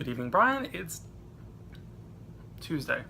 Good evening, Brian. It's Tuesday.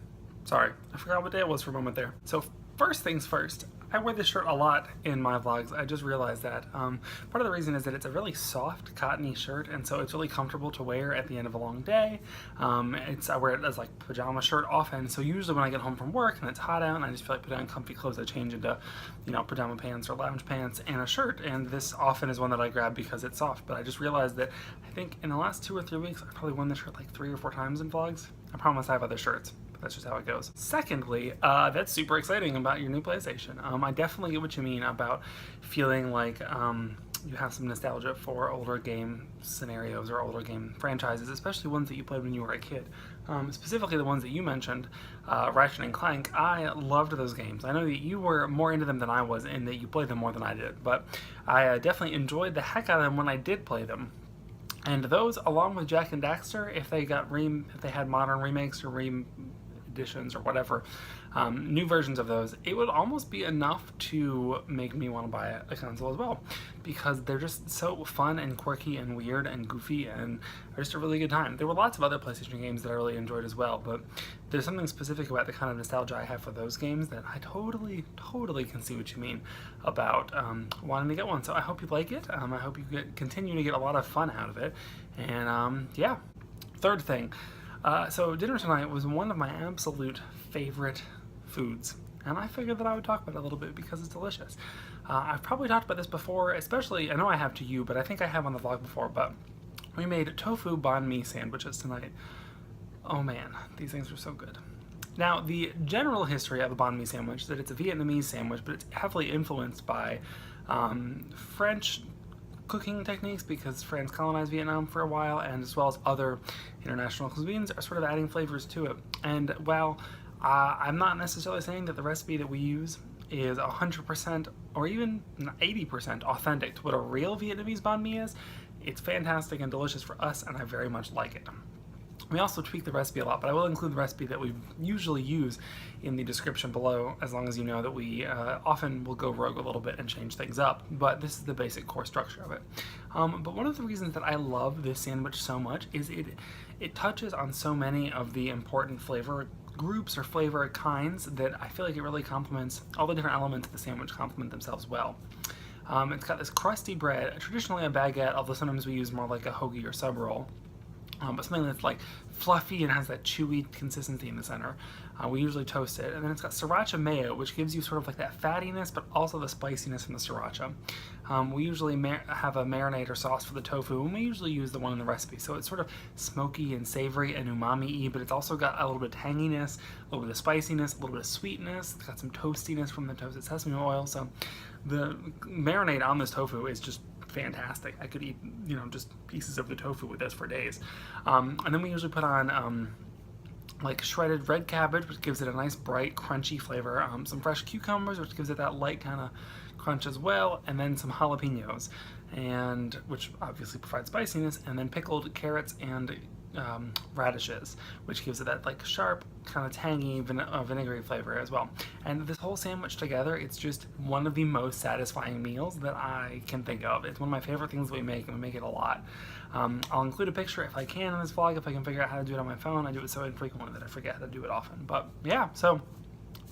Sorry, I forgot what day it was for a moment there. So first things first, I wear this shirt a lot in my vlogs. I just realized that. Part of the reason is that it's a really soft, cottony shirt, and so it's really comfortable to wear at the end of a long day. I wear it as like pajama shirt often, so usually when I get home from work and it's hot out and I just feel like putting on comfy clothes, I change into, pajama pants or lounge pants and a shirt, and this often is one that I grab because it's soft. But I just realized that I think in the last 2 or 3 weeks, I've probably worn this shirt like 3 or 4 times in vlogs. I promise I have other shirts. That's just how it goes. Secondly, that's super exciting about your new PlayStation. I definitely get what you mean about feeling like you have some nostalgia for older game scenarios or older game franchises, especially ones that you played when you were a kid. Specifically the ones that you mentioned, Ratchet and Clank. I loved those games. I know that you were more into them than I was and that you played them more than I did, but I definitely enjoyed the heck out of them when I did play them. And those, along with Jak and Daxter, if they had modern remakes or editions or whatever, new versions of those, it would almost be enough to make me want to buy a console as well, because they're just so fun and quirky and weird and goofy and are just a really good time. There were lots of other PlayStation games that I really enjoyed as well, but there's something specific about the kind of nostalgia I have for those games that I totally can see what you mean about wanting to get one. So I hope you like it. I hope you continue to get a lot of fun out of it. And yeah, third thing. So dinner tonight was one of my absolute favorite foods, and I figured that I would talk about it a little bit because it's delicious. I've probably talked about this before, especially, I know I have to you, but I think I have on the vlog before, but we made tofu banh mi sandwiches tonight. Oh man, these things are so good. Now, the general history of a banh mi sandwich is that it's a Vietnamese sandwich, but it's heavily influenced by French cooking techniques, because France colonized Vietnam for a while, and as well as other international cuisines are sort of adding flavors to it. And while I'm not necessarily saying that the recipe that we use is 100% or even 80% authentic to what a real Vietnamese banh mi is, it's fantastic and delicious for us, and I very much like it. We also tweak the recipe a lot, but I will include the recipe that we usually use in the description below, as long as you know that we often will go rogue a little bit and change things up, but this is the basic core structure of it. But one of the reasons that I love this sandwich so much is it touches on so many of the important flavor groups or flavor kinds that I feel like it really complements all the different elements of the sandwich complement themselves well. It's got this crusty bread, traditionally a baguette, although sometimes we use more like a hoagie or sub roll. But something that's like fluffy and has that chewy consistency in the center. We usually toast it, and then it's got sriracha mayo, which gives you sort of like that fattiness, but also the spiciness from the sriracha. We usually have a marinade or sauce for the tofu, and we usually use the one in the recipe. So it's sort of smoky and savory and umami-y, but it's also got a little bit of tanginess, a little bit of spiciness, a little bit of sweetness. It's got some toastiness from the toasted sesame oil. So the marinade on this tofu is just fantastic. I could eat, just pieces of the tofu with this for days. And then we usually put on like shredded red cabbage, which gives it a nice bright crunchy flavor, some fresh cucumbers, which gives it that light kind of crunch as well, and then some jalapenos, and which obviously provides spiciness, and then pickled carrots and radishes, which gives it that like sharp, kind of tangy, vinegary flavor as well. And this whole sandwich together, it's just one of the most satisfying meals that I can think of. It's one of my favorite things that we make, and we make it a lot. I'll include a picture if I can in this vlog, if I can figure out how to do it on my phone. I do it so infrequently that I forget how to do it often. But yeah, so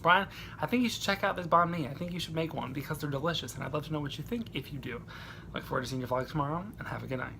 Brian, I think you should check out this banh mi. I think you should make one because they're delicious, and I'd love to know what you think if you do. Look forward to seeing your vlog tomorrow, and have a good night.